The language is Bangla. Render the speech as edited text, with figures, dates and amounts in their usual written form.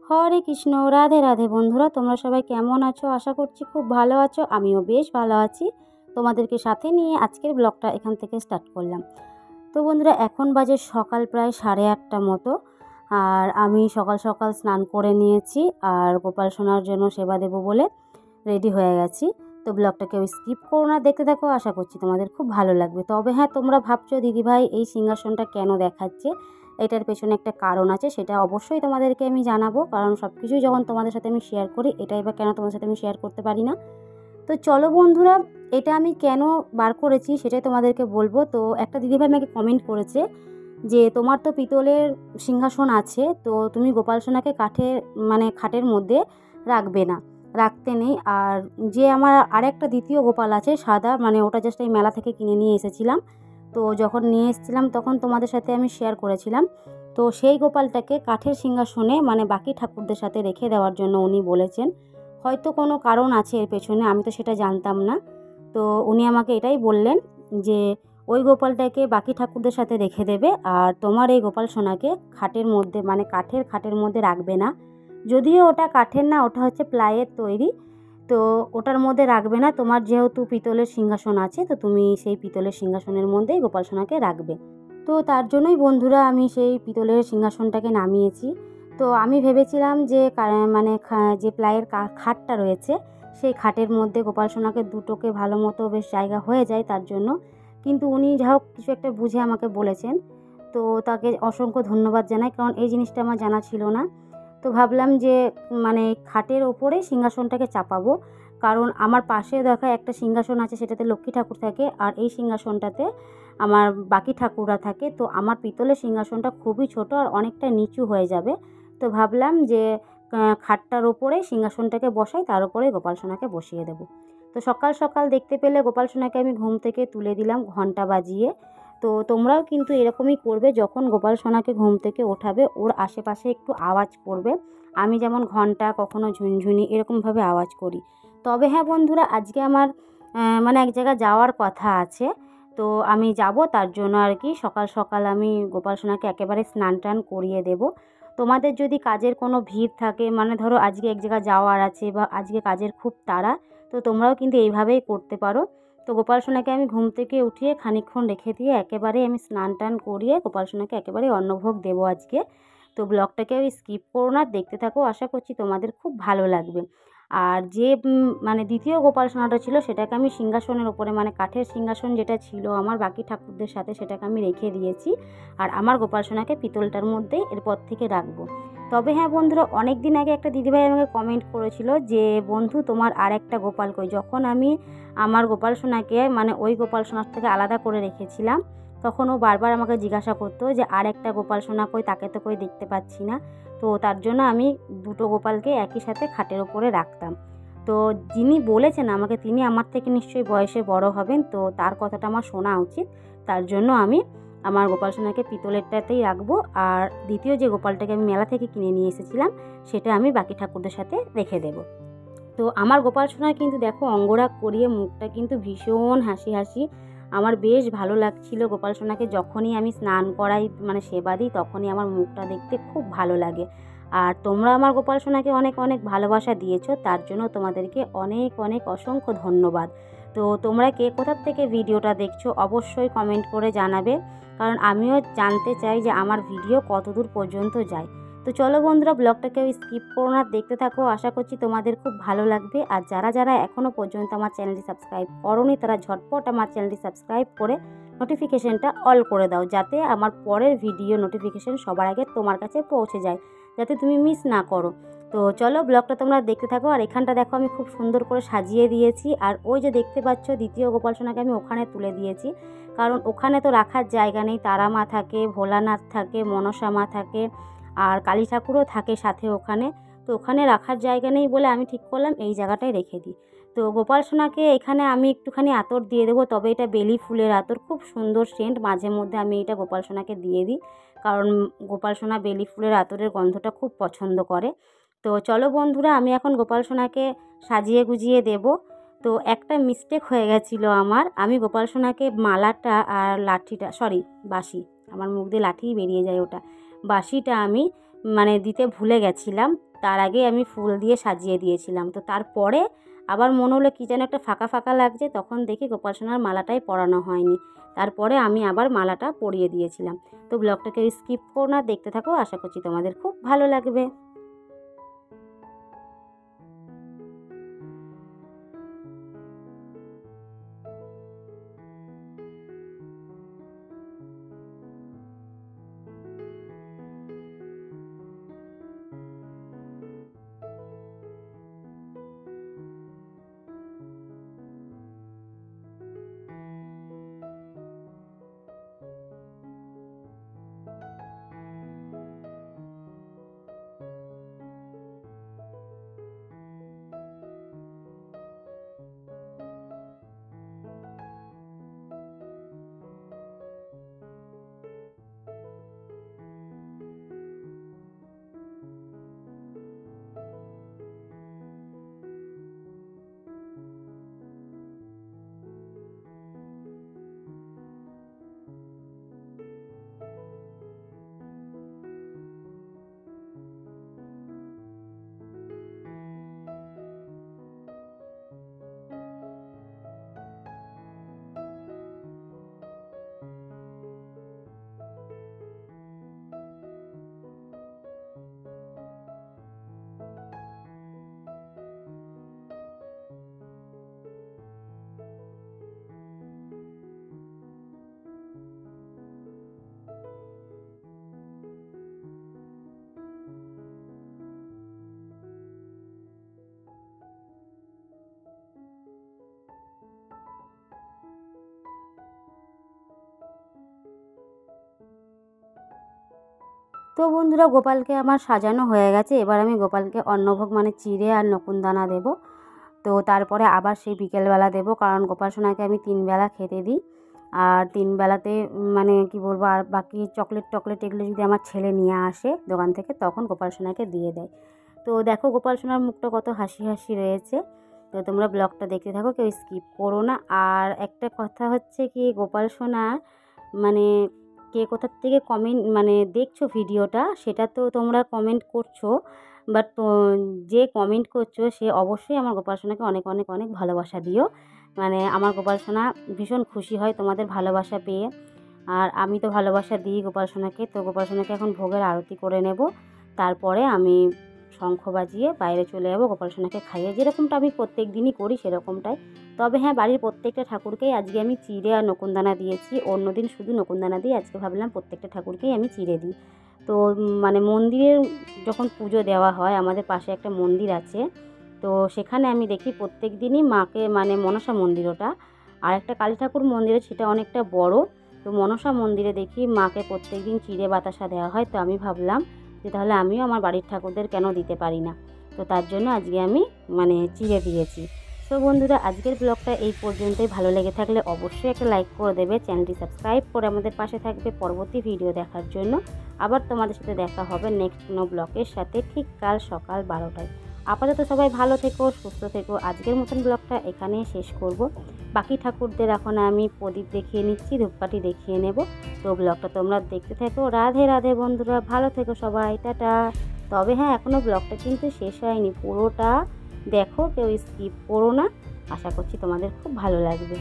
হরে কৃষ্ণ, রাধে রাধে। বন্ধুরা, তোমরা সবাই কেমন আছো? আশা করছি খুব ভালো আছো। আমিও বেশ ভালো আছি। তোমাদেরকে সাথে নিয়ে আজকের ব্লগটা এখান থেকে স্টার্ট করলাম। তো বন্ধুরা, এখন বাজে সকাল প্রায় 8:30 মতো। আর আমি সকাল সকাল স্নান করে নিয়েছি আর গোপাল সোনার জন্য সেবা দেবো বলে রেডি হয়ে গেছি। তো ব্লগটা কেউ স্কিপ করো না, দেখতে থাকো। আশা করছি তোমাদের খুব ভালো লাগবে। তবে হ্যাঁ, তোমরা ভাবছো দিদিভাই এই সিংহাসনটা কেন দেখাচ্ছে, এটার পেছনে একটা কারণ আছে, সেটা অবশ্যই তোমাদেরকে আমি জানাবো। কারণ সব কিছুই যখন তোমাদের সাথে আমি শেয়ার করি, এটাই বা কেন তোমাদের সাথে আমি শেয়ার করতে পারি না। তো চলো বন্ধুরা, এটা আমি কেন বার করেছি সেটাই তোমাদেরকে বলবো। তো একটা দিদিভাই আমাকে কমেন্ট করেছে যে তোমার তো পিতলের সিংহাসন আছে, তো তুমি গোপাল সোনাকে খাটের মধ্যে রাখবে না, রাখতে নেই। আর যে আমার আরেকটা দ্বিতীয় গোপাল আছে সাদা, ওটা জাস্ট এই মেলা থেকে কিনে নিয়ে এসেছিলাম। তো যখন নিয়ে এসেছিলাম তখন তোমাদের সাথে আমি শেয়ার করেছিলাম। তো সেই গোপালটাকে কাঠের সিংহাসনে বাকি ঠাকুরদের সাথে রেখে দেওয়ার জন্য উনি বলেছেন। হয়তো কোনো কারণ আছে এর পেছনে, আমি তো সেটা জানতাম না। তো উনি আমাকে এটাই বললেন যে ওই গোপালটাকে বাকি ঠাকুরদের সাথে রেখে দেবে, আর তোমার এই গোপাল সোনাকে খাটের মধ্যে কাঠের খাটের মধ্যে রাখবে না। যদিও ওটা কাঠের না, ওটা হচ্ছে প্লাইয়ের তৈরি। তো ওটার মধ্যে রাখবে না, তোমার যেহেতু পিতলের সিংহাসন আছে, তো তুমি সেই পিতলের সিংহাসনের মধ্যেই গোপাল সোনাকে রাখবে। তো তার জন্যই বন্ধুরা আমি সেই পিতলের সিংহাসনটাকে নামিয়েছি। তো আমি ভেবেছিলাম যে যে প্লাইয়ের খাটটা রয়েছে, সেই খাটের মধ্যে গোপাল সোনাকে দুটোকে ভালো মতো বেশ জায়গা হয়ে যায় তার জন্য। কিন্তু উনি যা হোক কিছু একটা বুঝে আমাকে বলেছেন। তো তাকে অসংখ্য ধন্যবাদ জানাই, কারণ এই জিনিসটা আমার জানা ছিল না। তো ভাবলাম যে খাটের ওপরে সিংহাসনটাকে চাপাবো, কারণ আমার পাশে দেখা একটা সিংহাসন আছে, সেটাতে লক্ষ্মী ঠাকুর থাকে, আর এই সিংহাসনটাতে আমার বাকি ঠাকুররা থাকে। তো আমার পিতলের সিংহাসনটা খুবই ছোট আর অনেকটা নিচু হয়ে যাবে। তো ভাবলাম যে খাটটার ওপরে সিংহাসনটাকে বসাই, তার উপরে গোপাল সোনাকে বসিয়ে দেবো। তো সকাল সকাল দেখতে পেলে গোপাল সোনাকে আমি ঘুম থেকে তুলে দিলাম ঘন্টা বাজিয়ে। তো তোমরাও কিন্তু এরকমই করবে, যখন গোপাল সোনাকে ঘুম থেকে ওঠাবে ওর আশেপাশে একটু আওয়াজ করবে। আমি যেমন ঘন্টা, কখনো ঝুনঝুনি এরকমভাবে আওয়াজ করি। তবে হ্যাঁ বন্ধুরা, আজকে আমার এক জায়গায় যাওয়ার কথা আছে। তো আমি যাব, তার জন্য আর কি সকাল সকাল আমি গোপাল সোনাকে একেবারে স্নান টান করিয়ে দেব। তোমাদের যদি কাজের কোনো ভিড় থাকে, ধরো আজকে এক জায়গায় যাওয়ার আছে বা আজকে কাজের খুব তাড়া, তো তোমরাও কিন্তু এইভাবেই করতে পারো। তো গোপাল সোনাকে আমি ঘুম থেকে উঠিয়ে খানিকক্ষণ রেখে দিয়ে একেবারে আমি স্নান টান করিয়ে গোপাল সোনাকে একেবারে অন্নভোগ দেবো আজকে। তো ব্লগটাকে স্কিপ করো না, দেখতে থাকো। আশা করছি তোমাদের খুব ভালো লাগবে। আর যে দ্বিতীয় গোপাল সোনাটা ছিল, সেটাকে আমি সিংহাসনের ওপরে কাঠের সিংহাসন যেটা ছিল আমার বাকি ঠাকুরদের সাথে, সেটাকে আমি রেখে দিয়েছি। আর আমার গোপাল সোনাকে পিতলটার মধ্যেই এরপর থেকে রাখবো। তবে হ্যাঁ বন্ধুরা, অনেক দিন আগে একটা দিদিভাই আমাকে কমেন্ট করেছিল যে বন্ধু তোমার আর একটা গোপাল কই। যখন আমি আমার গোপাল সোনাকে ওই গোপাল সোনার থেকে আলাদা করে রেখেছিলাম, তখন ও বারবার আমাকে জিজ্ঞাসা করতো যে আর একটা গোপাল সোনা কই, তাকে তো কই দেখতে পাচ্ছি না। তো তার জন্য আমি দুটো গোপালকে একই সাথে খাটের ওপরে রাখতাম। তো যিনি বলেছেন আমাকে, তিনি আমার থেকে নিশ্চয়ই বয়সে বড় হবেন, তো তার কথাটা আমার শোনা উচিত। তার জন্য আমি আমার গোপাল সোনাকে পিতলেরটাতেই রাখবো, আর দ্বিতীয় যে গোপালটাকে আমি মেলা থেকে কিনে নিয়ে এসেছিলাম, সেটা আমি বাকি ঠাকুরদের সাথে রেখে দেবো। তো আমার গোপাল সোনার কিন্তু দেখো অঙ্গরাগ করিয়ে মুখটা কিন্তু ভীষণ হাসি হাসি। আমার বেশ ভালো লাগছিল গোপাল সোনাকে, যখনই আমি স্নান করাই সেবা দিই, তখনই আমার মুখটা দেখতে খুব ভালো লাগে। আর তোমরা আমার গোপাল সোনাকে অনেক অনেক ভালোবাসা দিয়েছো, তার জন্য তোমাদেরকে অনেক অনেক অসংখ্য ধন্যবাদ। তো তোমরা কে কোথার থেকে ভিডিওটা দেখছো অবশ্যই কমেন্ট করে জানাবে, কারণ আমিও জানতে চাই যে আমার ভিডিও কতদূর পর্যন্ত যায়। তো চলো বন্ধুরা, ব্লগটাকেও স্কিপ করো না, দেখতে থাকো। আশা করছি তোমাদের খুব ভালো লাগবে। আর যারা যারা এখনও পর্যন্ত আমার চ্যানেলটি সাবস্ক্রাইব করোনি, তারা ঝটপট আমার চ্যানেলটি সাবস্ক্রাইব করে নোটিফিকেশানটা অল করে দাও, যাতে আমার পরের ভিডিও নোটিফিকেশান সবার আগে তোমার কাছে পৌঁছে যায়, যাতে তুমি মিস না করো। তো চলো ব্লগটা তোমরা দেখতে থাকো। আর এখানটা দেখো আমি খুব সুন্দর করে সাজিয়ে দিয়েছি। আর ওই যে দেখতে পাচ্ছ দ্বিতীয় গোপাল সোনাকে আমি ওখানে তুলে দিয়েছি, কারণ ওখানে তো রাখার জায়গা নেই। তারা মা থাকে, ভোলানাথ থাকে, মনসা মা থাকে, আর কালী ঠাকুরও থাকে সাথে ওখানে। তো ওখানে রাখার জায়গা নেই বলে আমি ঠিক করলাম এই জায়গাটায় রেখে দিই। তো গোপাল সোনাকে এখানে আমি একটুখানি আতর দিয়ে দেবো, তবে এটা বেলি ফুলের আতর, খুব সুন্দর সেন্ট। মাঝে মধ্যে আমি এটা গোপাল সোনাকে দিয়ে দিই, কারণ গোপাল সোনা বেলি ফুলের আতরের গন্ধটা খুব পছন্দ করে। তো চলো বন্ধুরা, আমি এখন গোপাল সোনাকে সাজিয়ে গুজিয়ে দেব। তো একটা মিস্টেক হয়ে গেছিলো আমার, আমি গোপাল সোনাকে মালাটা আর লাঠিটা, বাঁশি, আমার মুখ দিয়ে লাঠিই বেরিয়ে যায় ওটা, বাঁশিটা আমি দিতে ভুলে গেছিলাম। তার আগে আমি ফুল দিয়ে সাজিয়ে দিয়েছিলাম। তো তারপরে আবার মনে হলো কী যেন একটা ফাঁকা ফাঁকা লাগছে, তখন দেখি গোপাল সোনার মালাটাই পরানো হয়নি। তারপরে আমি আবার মালাটা পরিয়ে দিয়েছিলাম। তো ব্লগটাকে স্কিপ করো না, দেখতে থাকো, আশা করছি তোমাদের খুব ভালো লাগবে। তো বন্ধুরা, গোপালকে আমার সাজানো হয়ে গেছে। এবার আমি গোপালকে অন্নভোগ মানে চিড়ে আর নকুনদানা দেব। তো তারপরে আবার সেই বিকেলবেলা দেব, কারণ গোপাল সোনাকে আমি 3 বেলা খেতে দিই। আর 3 বেলাতে মানে কি বলবো, আর বাকি চকলেট টকলেট এগুলো যদি আমার ছেলে নিয়ে আসে দোকান থেকে, তখন গোপাল সোনাকে দিয়ে দেয়। তো দেখো গোপাল সোনার মুখটা কত হাসি হাসি রয়েছে। তো তোমরা ব্লগটা দেখতে থাকো, কেউ স্কিপ করো না। আর একটা কথা হচ্ছে কি, গোপাল সোনা মানে কে কোথার থেকে কমেন্ট মানে দেখছো ভিডিওটা, সেটা তো তোমরা কমেন্ট করছো, বাট যে কমেন্ট করছো সে অবশ্যই আমার গোপাল সোনাকে অনেক অনেক অনেক ভালোবাসা দিও। মানে আমার গোপাল সোনা ভীষণ খুশি হয় তোমাদের ভালোবাসা পেয়ে। আর আমি তো ভালোবাসা দিই গোপাল সোনাকে। তো গোপাল সোনাকে এখন ভোগের আরতি করে নেব, তারপরে আমি শঙ্খ বাজিয়ে বাইরে চলে যাবো গোপাল সোনাকে খাইয়ে, যেরকমটা আমি প্রত্যেক দিনই করি সেরকমটাই। তবে হ্যাঁ, বাড়ির প্রত্যেকটা ঠাকুরকেই আজকে আমি চিড়ে আর নকুনদানা দিয়েছি। অন্যদিন শুধু নকুনদানা দিই, আজকে ভাবলাম প্রত্যেকটা ঠাকুরকেই আমি চিড়ে দিই। তো মানে মন্দিরে যখন পুজো দেওয়া হয়, আমাদের পাশে একটা মন্দির আছে, তো সেখানে আমি দেখি প্রত্যেক দিনই মাকে, মানে মনসা মন্দির ওটা, আর একটা কালী ঠাকুর মন্দিরে, সেটা অনেকটা বড়। তো মনসা মন্দিরে দেখি মাকে প্রত্যেক দিন চিড়ে বাতাসা দেওয়া হয়। তো আমি ভাবলাম যে তাহলে আমিও আমার বাড়ির ঠাকুরদের কেন দিতে পারি না। তো তার জন্য আজকে আমি মানে চিড়ে দিয়েছি। তো বন্ধুরা, আজকের ব্লগটা এই পর্যন্তই। ভালো লেগে থাকলে অবশ্যই একটা লাইক করে দেবে, চ্যানেলটি সাবস্ক্রাইব করে আমাদের পাশে থাকবে পরবর্তী ভিডিও দেখার জন্য। আবার তোমাদের সাথে দেখা হবে নেক্সট কোনো ব্লগের সাথে, ঠিক কাল সকাল 12টায়। আপাতত সবাই ভালো থেকো, সুস্থ থেকো। আজকের মতন ব্লগটা এখানেই শেষ করব। বাকি ঠাকুরদের এখন আমি প্রদীপ দেখিয়ে নিচ্ছি, ধূপকাঠি দেখিয়ে নেব। তো ব্লগটা তোমরা দেখতে থেকো। রাধে রাধে বন্ধুরা, ভালো থেকো সবাই, টাটা। তবে হ্যাঁ, এখনও ব্লগটা কিন্তু শেষ হয়নি, পুরোটা দেখো, কেউ স্কিপ করো না। আশা করছি তোমাদের খুব ভালো লাগবে।